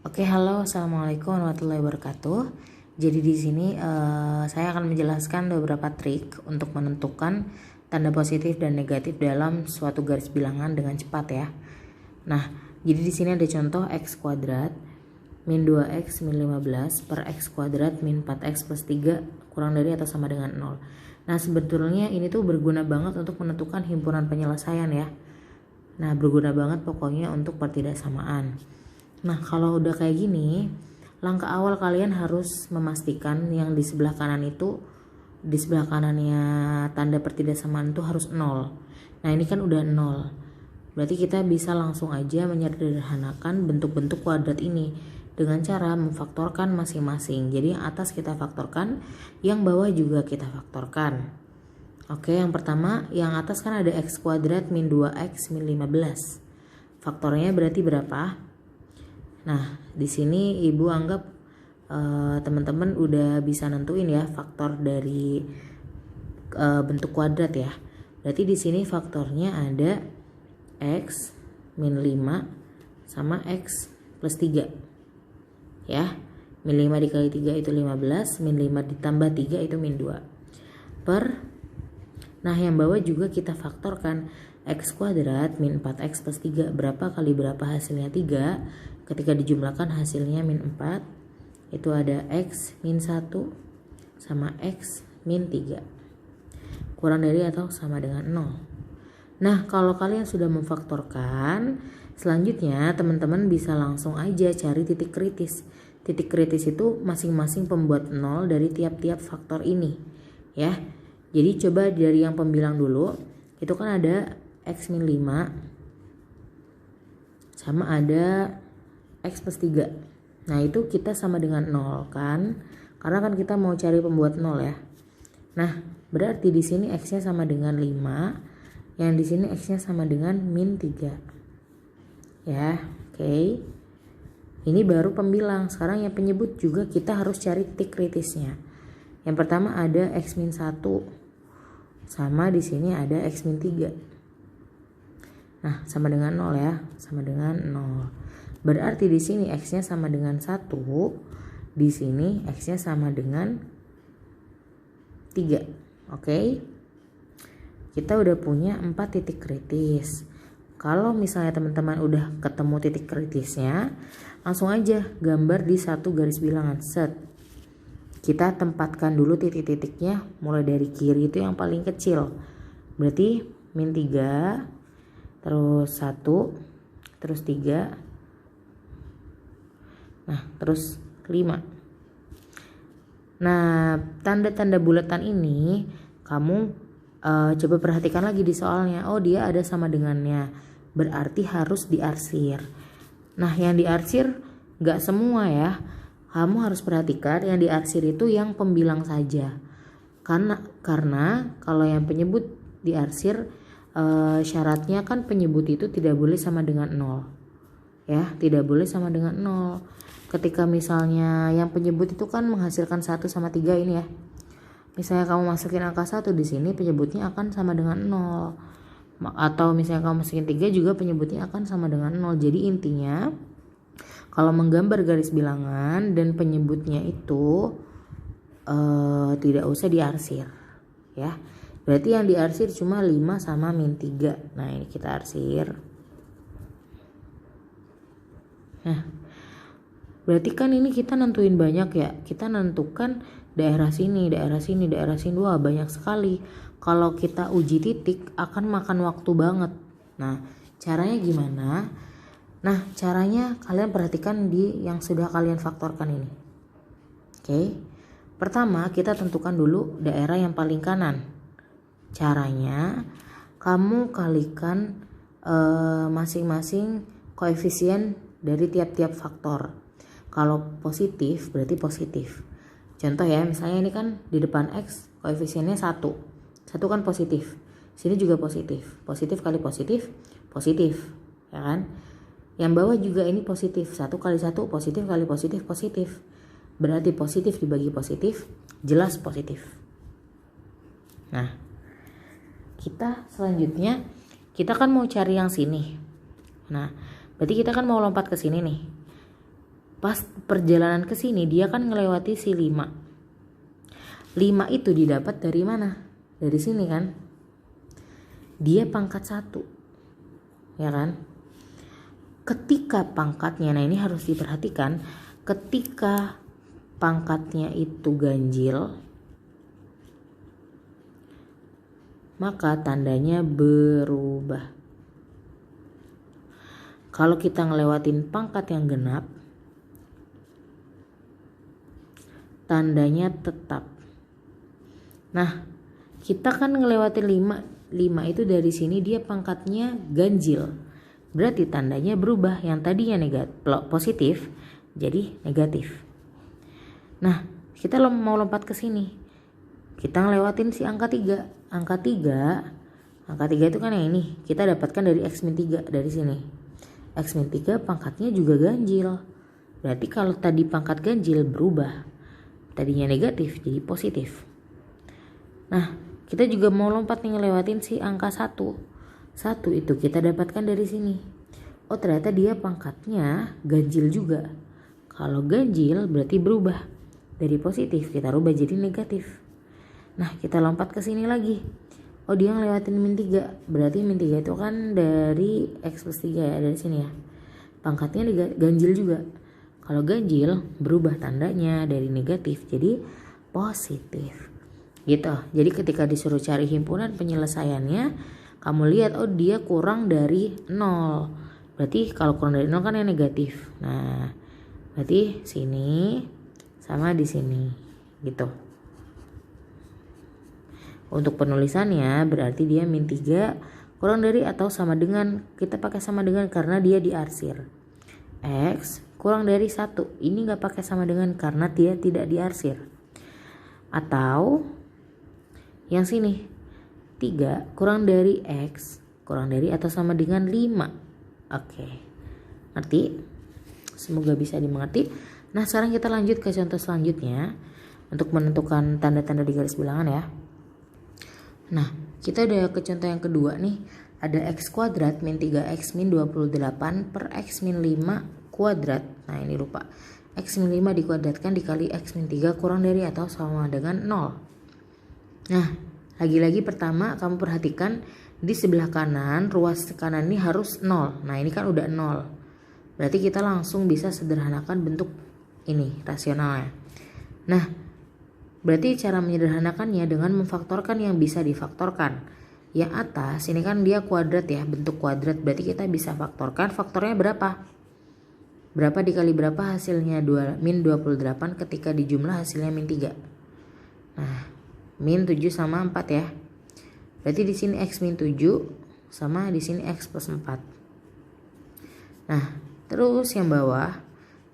Oke, halo, assalamualaikum warahmatullahi wabarakatuh. Jadi di sini saya akan menjelaskan beberapa trik untuk menentukan tanda positif dan negatif dalam suatu garis bilangan dengan cepat ya. Nah, jadi di sini ada contoh x kuadrat min 2x min 15 per x kuadrat min 4x plus 3 kurang dari atau sama dengan 0. Nah, sebetulnya ini tuh berguna banget untuk menentukan himpunan penyelesaian ya. Nah, berguna banget pokoknya untuk pertidaksamaan. Nah, kalau udah kayak gini, langkah awal kalian harus memastikan yang di sebelah kanan itu, di sebelah kanannya tanda pertidaksamaan itu harus 0. Nah, ini kan udah 0. Berarti kita bisa langsung aja menyederhanakan bentuk-bentuk kuadrat ini dengan cara memfaktorkan masing-masing. Jadi yang atas kita faktorkan, yang bawah juga kita faktorkan. Oke, yang pertama, yang atas kan ada x kuadrat min 2x min 15. Faktornya berarti berapa? Nah, di sini ibu anggap teman-teman udah bisa nentuin ya faktor dari bentuk kuadrat ya. Berarti di sini faktornya ada x min 5 sama x plus 3. Ya. Min 5 dikali 3 itu 15, min 5 ditambah 3 itu min 2. Nah, yang bawah juga kita faktorkan x kuadrat min 4x plus 3. Berapa kali berapa hasilnya 3? Ketika dijumlahkan hasilnya min 4. Itu ada x min 1 sama x min 3. Kurang dari atau sama dengan 0. Nah, kalau kalian sudah memfaktorkan, selanjutnya teman-teman bisa langsung aja cari titik kritis. Titik kritis itu masing-masing pembuat 0 dari tiap-tiap faktor ini. Ya. Jadi coba dari yang pembilang dulu. Itu kan ada x min 5 sama ada x plus 3. Nah, itu kita sama dengan 0 kan? Karena kan kita mau cari pembuat 0 ya. Nah, berarti di sini x-nya sama dengan 5, yang di sini x-nya sama dengan min 3. Ya, oke. Ini baru pembilang. Sekarang yang penyebut juga kita harus cari titik kritisnya. Yang pertama ada x min 1 sama di sini ada x min 3. Nah, sama dengan 0 ya, sama dengan 0. Berarti di sini x-nya sama dengan 1, di sini x-nya sama dengan 3. Oke. Kita udah punya 4 titik kritis. Kalau misalnya teman-teman udah ketemu titik kritisnya, langsung aja gambar di satu garis bilangan set. Kita tempatkan dulu titik-titiknya mulai dari kiri itu yang paling kecil. Berarti min 3, terus 1, terus 3, nah terus 5. Nah, tanda-tanda bulatan ini kamu coba perhatikan lagi di soalnya. Oh, dia ada sama dengannya, berarti harus diarsir. Nah, yang diarsir gak semua ya. Kamu harus perhatikan yang diarsir itu yang pembilang saja. Karena kalau yang penyebut diarsir, syaratnya kan penyebut itu tidak boleh sama dengan 0. Ya, tidak boleh sama dengan 0. Ketika misalnya yang penyebut itu kan menghasilkan 1 sama 3 ini ya. Misalnya kamu masukin angka 1 di sini, penyebutnya akan sama dengan 0. Atau misalnya kamu masukin 3 juga penyebutnya akan sama dengan 0. Jadi intinya kalau menggambar garis bilangan dan penyebutnya itu tidak usah diarsir ya. Berarti yang diarsir cuma 5 sama min 3. Nah, ini kita arsir. Nah, berarti kan ini kita nentuin banyak ya. Kita nentukan daerah sini, daerah sini, daerah sini. Wah, banyak sekali. Kalau kita uji titik akan makan waktu banget. Nah, caranya gimana? Nah, caranya kalian perhatikan di yang sudah kalian faktorkan ini. Oke. Pertama, kita tentukan dulu daerah yang paling kanan. Caranya, kamu kalikan masing-masing koefisien dari tiap-tiap faktor. Kalau positif, berarti positif. Contoh ya, misalnya ini kan di depan x, koefisiennya 1. 1 kan positif. Sini juga positif. Positif kali positif, positif. Ya kan? Yang bawah juga ini positif. 1 kali 1 positif kali positif, positif. Berarti positif dibagi positif, jelas positif. Nah, kita selanjutnya, kita kan mau cari yang sini. Nah, berarti kita kan mau lompat ke sini nih. Pas perjalanan ke sini dia kan ngelewati si 5. 5 itu didapat dari mana? Dari sini kan. Dia pangkat 1. Ya kan? Ketika pangkatnya, nah ini harus diperhatikan, ketika pangkatnya itu ganjil, maka tandanya berubah. Kalau kita ngelewatin pangkat yang genap, tandanya tetap. Nah, kita kan ngelewatin 5 itu dari sini dia pangkatnya ganjil. Berarti tandanya berubah, yang tadinya positif jadi negatif. Nah, kita mau lompat ke sini. Kita ngelewatin si angka 3. Angka 3 itu kan yang ini. Kita dapatkan dari X-3 dari sini. X-3 pangkatnya juga ganjil. Berarti kalau tadi pangkat ganjil berubah. Tadinya negatif jadi positif. Nah, kita juga mau lompat nih ngelewatin si angka 1. 1 itu kita dapatkan dari sini. Oh, ternyata dia pangkatnya ganjil juga. Kalau ganjil berarti berubah. Dari positif kita rubah jadi negatif. Nah, kita lompat ke sini lagi. Oh, dia ngelewatin -3. Berarti -3 itu kan dari X plus 3 ya, dari sini ya. Pangkatnya ganjil juga. Kalau ganjil berubah tandanya dari negatif jadi positif. Gitu. Jadi ketika disuruh cari himpunan penyelesaiannya, kamu lihat, oh dia kurang dari 0. Berarti kalau kurang dari 0 kan yang negatif. Nah, berarti sini sama di sini. Gitu. Untuk penulisannya berarti dia -3 kurang dari atau sama dengan. Kita pakai sama dengan karena dia diarsir. X kurang dari 1. Ini gak pakai sama dengan karena dia tidak diarsir. Atau yang sini. 3 kurang dari X kurang dari atau sama dengan 5. Oke. Ngerti? Semoga bisa dimengerti. Nah, sekarang kita lanjut ke contoh selanjutnya untuk menentukan tanda-tanda di garis bilangan ya. Nah, kita udah ke contoh yang kedua nih. Ada X kuadrat min 3X min 28 per X min 5 kuadrat. Nah, ini lupa. X min 5 dikuadratkan dikali X min 3 kurang dari atau sama dengan 0. Nah, lagi-lagi pertama kamu perhatikan di sebelah kanan, ruas kanan ini harus 0. Nah, ini kan udah 0. Berarti kita langsung bisa sederhanakan bentuk ini rasionalnya. Nah, berarti cara menyederhanakannya dengan memfaktorkan yang bisa difaktorkan. Yang atas ini kan dia kuadrat ya, bentuk kuadrat. Berarti kita bisa faktorkan. Faktornya berapa? Berapa dikali berapa hasilnya? Min 28 ketika dijumlah hasilnya min 3. Nah, min 7 sama 4 ya. Berarti di sini X min 7 sama di sini X plus 4. Nah, terus yang bawah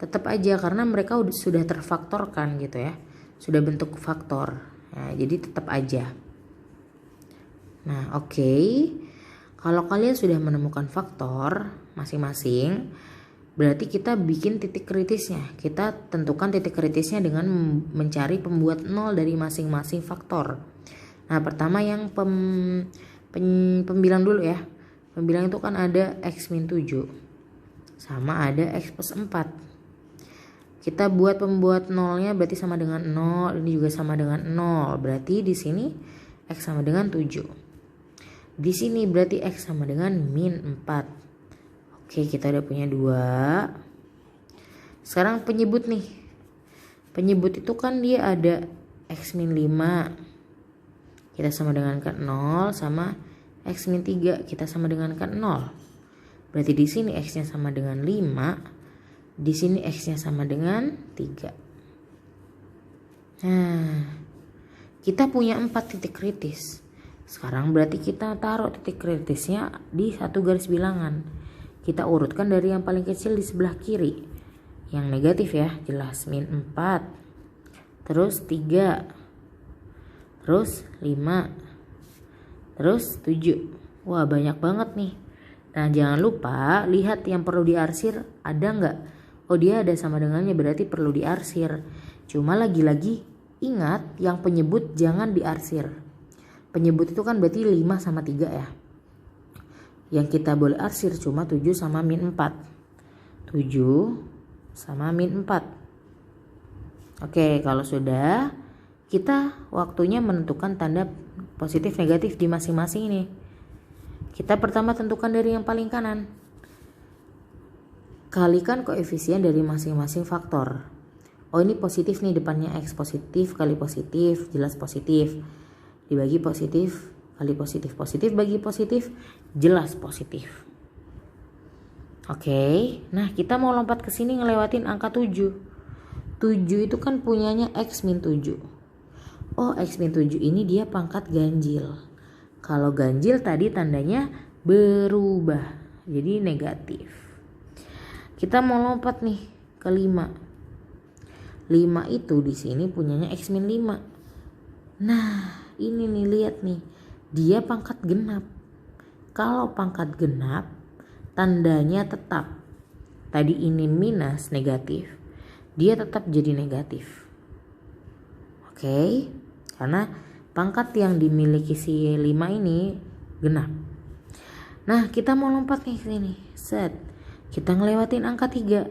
tetap aja karena mereka sudah terfaktorkan gitu ya. Sudah bentuk faktor. Nah, jadi tetap aja. Nah, oke. Kalau kalian sudah menemukan faktor masing-masing, berarti kita bikin titik kritisnya. Kita tentukan titik kritisnya dengan mencari pembuat 0 dari masing-masing faktor. Nah, pertama yang pembilang dulu ya. Pembilang itu kan ada X min 7 sama ada X plus 4. Kita buat pembuat 0-nya berarti sama dengan 0. Ini juga sama dengan 0. Berarti di sini X sama dengan 7. Di sini berarti X sama dengan min 4. Oke, kita udah punya 2. Sekarang penyebut nih. Penyebut itu kan dia ada X min 5. Kita sama dengan kan 0 sama X min 3. Kita sama dengan kan 0. Berarti di sini X-nya sama dengan 5. Di sini X-nya sama dengan 3. Nah, kita punya 4 titik kritis. Sekarang berarti kita taruh titik kritisnya di satu garis bilangan. Kita urutkan dari yang paling kecil di sebelah kiri. Yang negatif ya, jelas min 4. Terus 3. Terus 5. Terus 7. Wah, banyak banget nih. Nah, jangan lupa lihat yang perlu diarsir ada nggak? Oh, dia ada sama dengannya, berarti perlu diarsir. Cuma lagi-lagi ingat yang penyebut jangan diarsir. Penyebut itu kan berarti 5 sama 3 ya. Yang kita boleh arsir cuma 7 sama min 4. 7 sama min 4. Oke, kalau sudah, kita waktunya menentukan tanda positif negatif di masing-masing ini. Kita pertama tentukan dari yang paling kanan. Kalikan koefisien dari masing-masing faktor. Oh, ini positif nih, depannya X, positif kali positif, jelas positif. Dibagi positif kali positif, positif bagi positif, jelas positif. Oke, nah kita mau lompat ke sini ngelewatin angka 7. 7 itu kan punyanya X min 7. Oh, X min 7 ini dia pangkat ganjil. Kalau ganjil tadi tandanya berubah, jadi negatif. Kita mau lompat nih ke 5. 5 itu di sini punyanya X min 5. Nah, ini nih, lihat nih. Dia pangkat genap. Kalau pangkat genap, tandanya tetap. Tadi ini minus negatif, dia tetap jadi negatif. Oke, karena pangkat yang dimiliki si 5 ini genap. Nah, kita mau lompat nih ke sini. Set. Kita ngelewatin angka 3.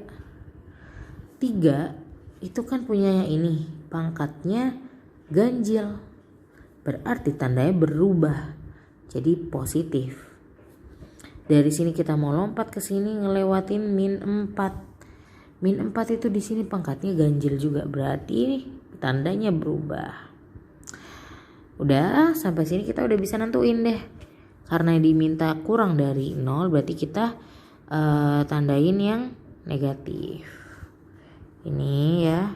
3 itu kan punyanya ini, pangkatnya ganjil. Berarti tandanya berubah jadi positif. Dari sini kita mau lompat ke sini ngelewatin min 4. Min 4 itu di sini pangkatnya ganjil juga, berarti tandanya berubah. Udah, sampai sini kita udah bisa nentuin deh. Karena diminta kurang dari 0, berarti kita tandain yang negatif. Ini ya,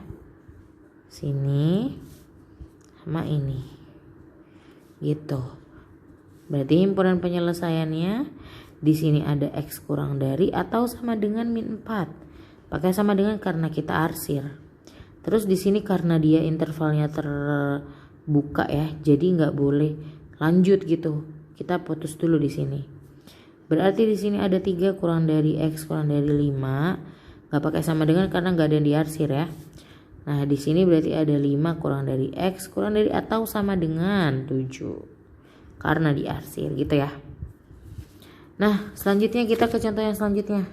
sini sama ini, gitu. Berarti himpunan penyelesaiannya di sini ada X kurang dari atau sama dengan min 4. Pakai sama dengan karena kita arsir. Terus di sini karena dia intervalnya terbuka ya, jadi nggak boleh lanjut gitu. Kita putus dulu di sini. Berarti di sini ada 3 kurang dari X kurang dari 5. Nggak pakai sama dengan karena nggak ada yang diarsir ya. Nah, di sini berarti ada 5 kurang dari X kurang dari atau sama dengan 7. Karena diarsir gitu ya. Nah, selanjutnya kita ke contoh yang selanjutnya.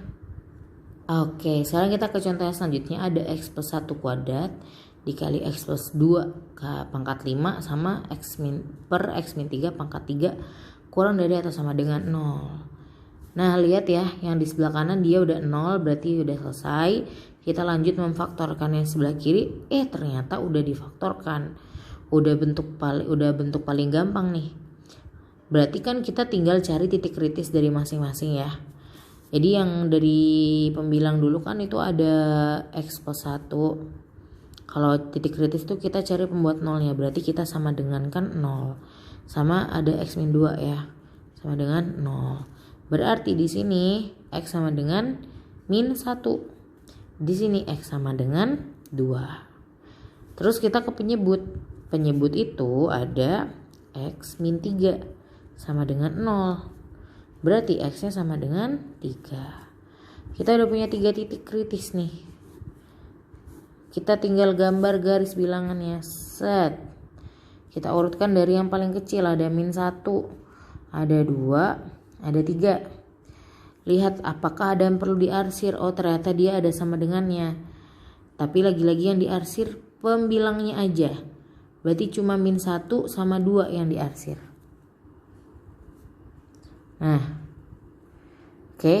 Oke, sekarang kita ke contoh yang selanjutnya. Ada X plus 1 kuadrat dikali X plus 2 pangkat 5 sama X min 3 pangkat 3 kurang dari atau sama dengan 0. Nah, lihat ya, yang di sebelah kanan dia udah 0, berarti udah selesai. Kita lanjut memfaktorkan yang sebelah kiri. Ternyata udah difaktorkan. Udah bentuk paling gampang nih. Berarti kan kita tinggal cari titik kritis dari masing-masing ya. Jadi yang dari pembilang dulu kan itu ada X plus 1. Kalau titik kritis itu kita cari pembuat nolnya. Berarti kita sama dengan kan 0. Sama ada X min 2 ya. Sama dengan 0. Berarti di sini X sama dengan min 1. Di sini X sama dengan 2. Terus kita ke penyebut. Penyebut itu ada X min 3 sama dengan 0. Berarti X-nya sama dengan 3. Kita udah punya 3 titik kritis nih. Kita tinggal gambar garis bilangannya. Set. Kita urutkan dari yang paling kecil. Ada min 1, ada 2, ada 3. Lihat apakah ada yang perlu diarsir. Oh, ternyata dia ada sama dengannya. Tapi lagi-lagi yang diarsir pembilangnya aja. Berarti cuma min 1 sama 2 yang diarsir. Nah, oke,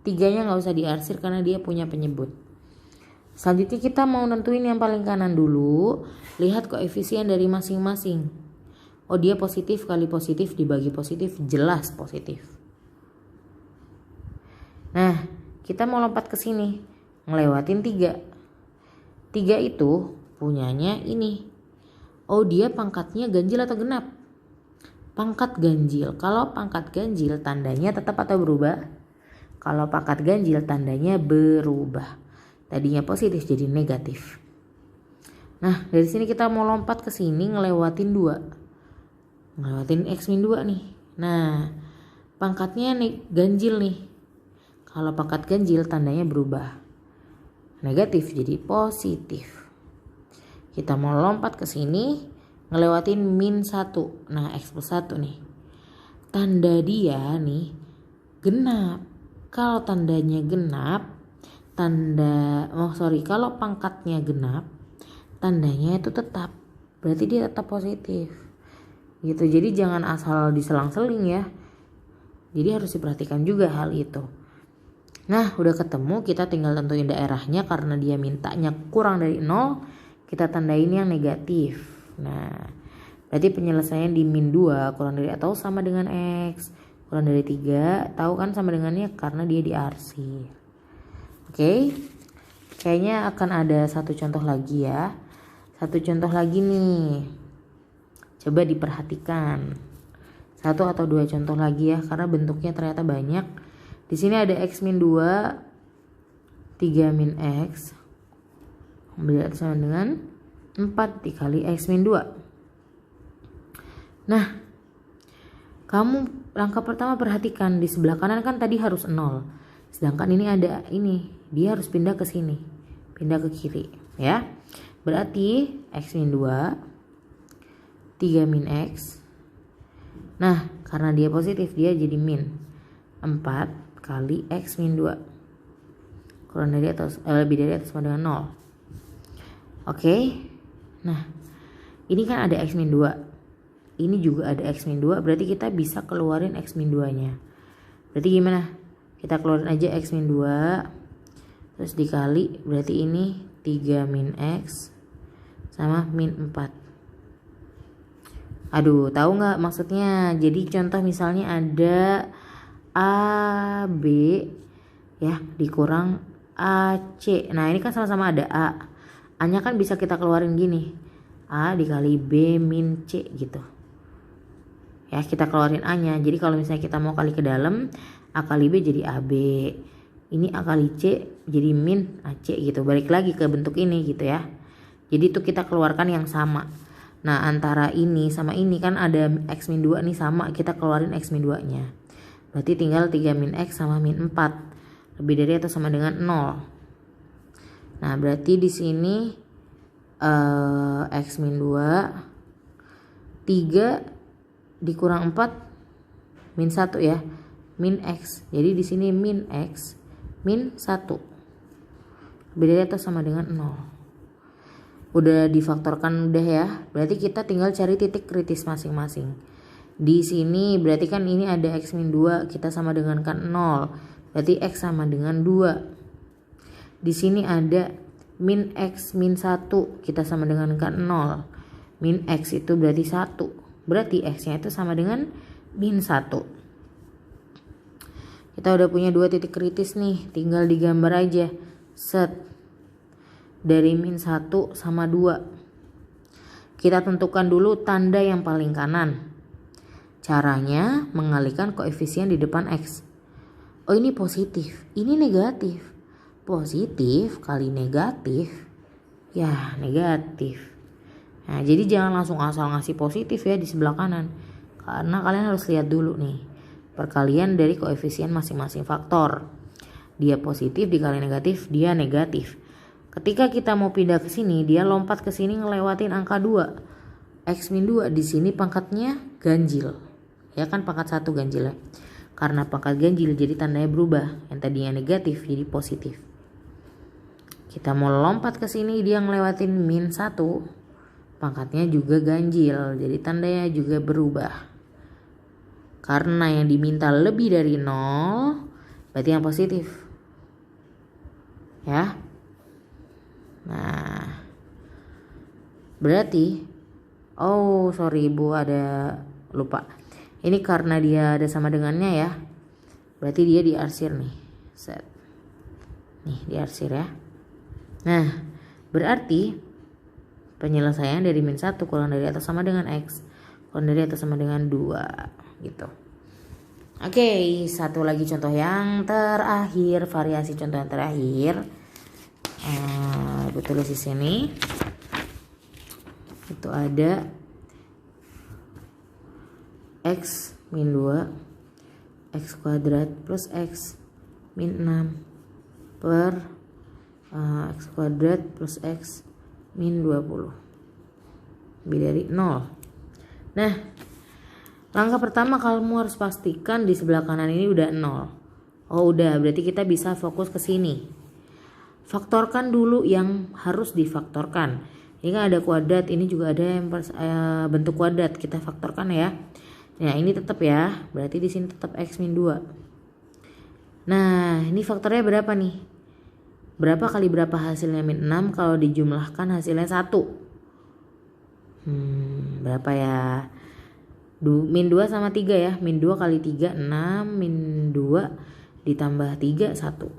3-nya nggak usah diarsir karena dia punya penyebut. Selanjutnya kita mau nentuin yang paling kanan dulu. Lihat koefisien dari masing-masing. Oh, dia positif kali positif dibagi positif, jelas positif. Nah, kita mau lompat ke sini, ngelewatin 3. 3 itu punyanya ini. Oh, dia pangkatnya ganjil atau genap? Pangkat ganjil. Kalau pangkat ganjil tandanya tetap atau berubah? Kalau pangkat ganjil tandanya berubah. Tadinya positif jadi negatif. Nah, dari sini kita mau lompat ke sini ngelewatin 2. Ngelewatin X min 2 nih. Nah, pangkatnya ganjil nih. Kalau pangkat ganjil tandanya berubah. Negatif jadi positif. Kita mau lompat ke sini ngelewatin min 1. Nah, X plus 1 nih. Tanda dia nih genap. Kalau tandanya genap, kalau pangkatnya genap, tandanya itu tetap, berarti dia tetap positif gitu. Jadi jangan asal diselang-seling ya, jadi harus diperhatikan juga hal itu. Nah udah ketemu, kita tinggal tentuin daerahnya. Karena dia mintanya kurang dari 0, kita tandain yang negatif. Nah berarti penyelesaian di min 2 kurang dari atau sama dengan X kurang dari 3, tahu kan sama dengannya karena dia diarsir. Oke, kayaknya akan ada satu contoh lagi ya. Satu contoh lagi nih, coba diperhatikan. Satu atau dua contoh lagi ya, karena bentuknya ternyata banyak. Di sini ada X min 2, 3 min X berarti sama dengan 4 dikali X min 2. Nah, kamu langkah pertama perhatikan di sebelah kanan kan tadi harus 0. Sedangkan ini ada ini, dia harus pindah ke sini, pindah ke kiri ya. Berarti X min 2, 3 min X. Nah, karena dia positif, dia jadi min 4 kali X min 2 kurang dari atau lebih dari atau sama dengan 0. Oke. Nah, ini kan ada X min 2. Ini juga ada X min 2, berarti kita bisa keluarin X min 2-nya. Berarti gimana? Kita keluarin aja X min 2 terus dikali, berarti ini 3 min X sama min 4. Aduh, tahu nggak maksudnya? Jadi contoh misalnya ada A B ya dikurang AC. Nah ini kan sama-sama ada A. A nya kan bisa kita keluarin gini, A dikali B min C gitu ya, kita keluarin A nya. Jadi kalau misalnya kita mau kali ke dalam, A kali B jadi AB, ini A kali C jadi min AC gitu. Balik lagi ke bentuk ini gitu ya. Jadi itu kita keluarkan yang sama. Nah antara ini sama ini kan ada X min 2 nih sama, kita keluarin X min 2 nya. Berarti tinggal 3 min X sama min 4 lebih dari atau sama dengan 0. Nah berarti di sini X min 2, 3 dikurang 4 min 1 ya, min X. Jadi di sini min X min 1 lebih dari atau sama dengan 0. Udah difaktorkan udah ya. Berarti kita tinggal cari titik kritis masing-masing. Di sini berarti kan ini ada X min 2, kita sama dengan kan 0. Berarti X sama dengan 2. Di sini ada min X min 1, kita sama dengan kan 0. Min X itu berarti 1. Berarti X-nya itu sama dengan min 1. Kita udah punya dua titik kritis nih, tinggal digambar aja. Set. Dari min 1 sama 2. Kita tentukan dulu tanda yang paling kanan. Caranya mengalihkan koefisien di depan X. Oh ini positif, ini negatif. Positif kali negatif, ya negatif. Nah jadi jangan langsung asal ngasih positif ya di sebelah kanan. Karena kalian harus lihat dulu nih perkalian dari koefisien masing-masing faktor. Dia positif dikali negatif, dia negatif. Ketika kita mau pindah ke sini, dia lompat ke sini ngelewatin angka 2. X min 2 di sini pangkatnya ganjil. Ya kan pangkat 1 ganjil ya. Karena pangkat ganjil jadi tandanya berubah. Yang tadinya negatif jadi positif. Kita mau lompat ke sini, dia ngelewatin min 1. Pangkatnya juga ganjil. Jadi tandanya juga berubah. Karena yang diminta lebih dari 0, berarti yang positif. Ya. Nah. Berarti sorry Bu, ada lupa. Ini karena dia ada sama dengannya ya. Berarti dia diarsir nih. Set. Nih diarsir ya. Nah, berarti penyelesaian dari min 1 kurang dari atau sama dengan X kurang dari atau sama dengan 2 gitu. Oke, satu lagi contoh yang terakhir, variasi contoh yang terakhir. Gue tulis di sini. Itu ada X min 2 X kuadrat plus X min 6 per X kuadrat plus X min 20 lebih dari 0. Nah langkah pertama kamu harus pastikan di sebelah kanan ini udah 0. Oh udah, berarti kita bisa fokus ke sini. faktorkan dulu yang harus difaktorkan. Ini kan ada kuadrat, ini juga ada yang bentuk kuadrat, kita faktorkan ya. Nah ini tetap ya, berarti di sini tetap x min 2. Nah ini faktornya berapa nih? Berapa kali berapa hasilnya min 6 kalau dijumlahkan hasilnya 1? Berapa ya? Min 2 sama 3 ya. Min 2 kali 3 6, min 2 ditambah 3 1.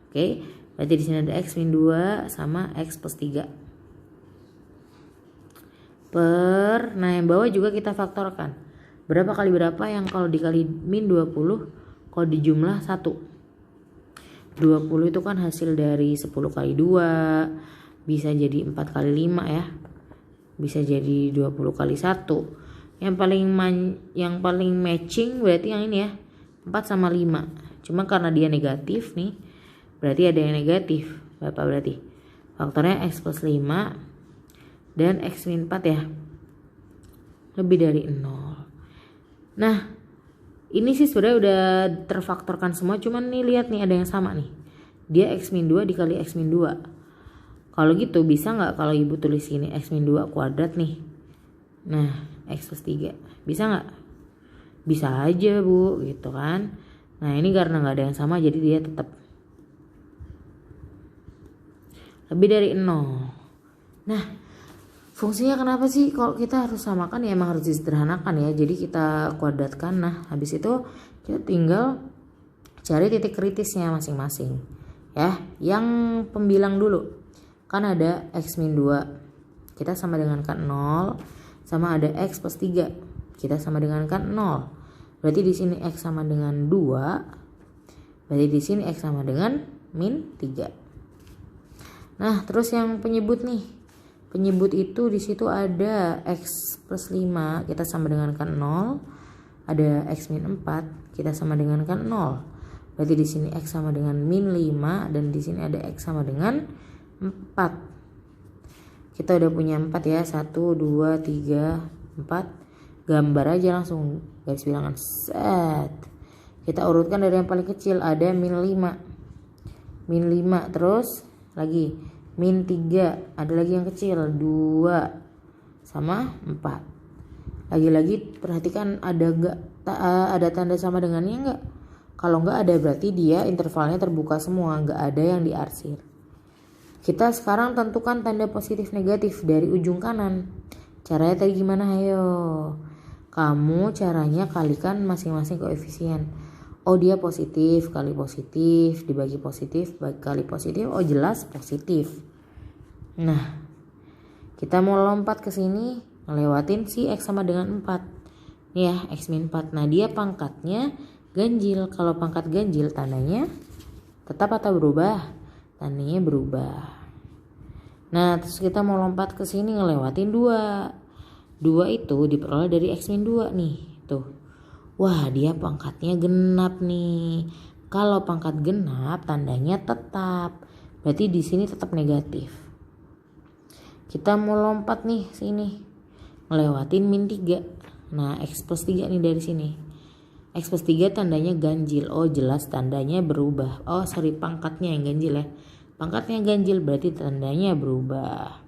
Oke. Berarti di sini ada x min 2 sama x plus 3. Nah yang bawah juga kita faktorkan. Berapa kali berapa yang kalau dikali min 20 kalau dijumlah 1. 20 itu kan hasil dari 10 kali 2, bisa jadi 4 kali 5 ya, bisa jadi 20 kali 1. Yang paling matching berarti yang ini ya, 4 sama 5. Cuma karena dia negatif nih, berarti ada yang negatif. Berapa berarti? Faktornya x plus 5 dan x min 4 ya, lebih dari 0. Nah ini sih sebenarnya udah terfaktorkan semua, cuman nih lihat nih ada yang sama nih. Dia x min 2 dikali x min 2. Kalau gitu bisa nggak kalau ibu tulis ini x min 2 kuadrat nih. Nah x plus 3. Bisa nggak? Bisa aja bu gitu kan. Nah ini karena nggak ada yang sama jadi dia tetap lebih dari 0. Nah fungsinya kenapa sih kalau kita harus samakan? Ya emang harus disederhanakan ya. Jadi kita kuadratkan. Nah habis itu kita tinggal cari titik kritisnya masing-masing. Ya, yang pembilang dulu. Kan ada x min 2. Kita sama dengan kan 0. Sama ada x plus 3. Kita sama dengan kan 0. Berarti di sini x sama dengan 2. Berarti di sini x sama dengan min 3. Nah, terus yang penyebut nih. Penyebut itu di situ ada x plus 5, kita sama dengan kan 0. Ada x min 4, kita sama dengan kan 0. Berarti di sini x sama dengan min 5 dan di sini ada x sama dengan 4. Kita udah punya 4 ya. 1 2 3 4. Gambar aja langsung garis bilangan. Set. Kita urutkan dari yang paling kecil, ada min 5. Min 5 terus lagi min 3, ada lagi yang kecil 2 sama 4. Lagi-lagi perhatikan ada tanda sama dengannya enggak? Kalau enggak ada berarti dia intervalnya terbuka semua, enggak ada yang diarsir. Kita sekarang tentukan tanda positif negatif dari ujung kanan. Caranya tadi gimana? Ayo. Kamu caranya kalikan masing-masing koefisien. Oh dia positif kali positif dibagi positif kali positif. Oh jelas positif. Nah kita mau lompat ke sini ngelewatin si x sama dengan 4 nih ya, x min 4. Nah dia pangkatnya ganjil. Kalau pangkat ganjil tandanya tetap atau berubah? Tandanya berubah. Nah terus kita mau lompat ke sini ngelewatin 2 itu diperoleh dari x min 2 nih tuh. Wah dia pangkatnya genap nih. Kalau pangkat genap tandanya tetap. Berarti di sini tetap negatif. Kita mau lompat nih sini. Ngelewatin min 3. Nah x plus 3 nih dari sini. X plus 3 tandanya ganjil. Oh jelas tandanya berubah. Oh sorry pangkatnya yang ganjil ya. Pangkatnya ganjil berarti tandanya berubah.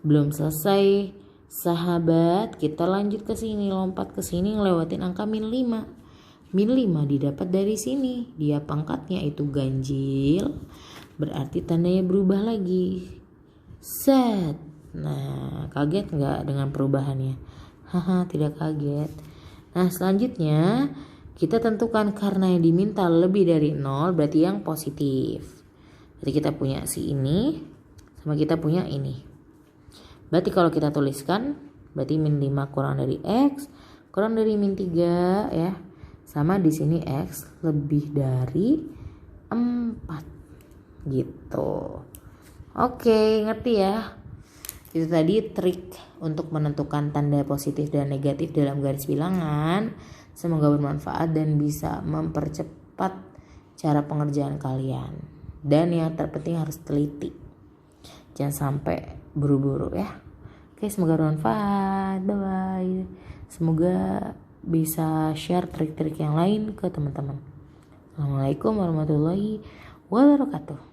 Belum selesai. Sahabat, kita lanjut ke sini, lompat ke sini ngelewatin angka min 5. Min 5 didapat dari sini. Dia pangkatnya itu ganjil. Berarti tandanya berubah lagi. Set. Nah, kaget nggak dengan perubahannya? Haha, tidak kaget. Nah, selanjutnya kita tentukan karena yang diminta lebih dari 0 berarti yang positif. Jadi kita punya si ini sama kita punya ini. Berarti kalau kita tuliskan berarti min 5 kurang dari x kurang dari min 3 ya. Sama di sini x lebih dari 4 gitu. Oke, ngerti ya? Itu tadi trik untuk menentukan tanda positif dan negatif dalam garis bilangan. Semoga bermanfaat dan bisa mempercepat cara pengerjaan kalian. Dan yang terpenting harus teliti. Jangan sampai buru-buru ya. Oke, semoga bermanfaat. Bye bye. Semoga bisa share trik-trik yang lain ke teman-teman. Assalamualaikum warahmatullahi wabarakatuh.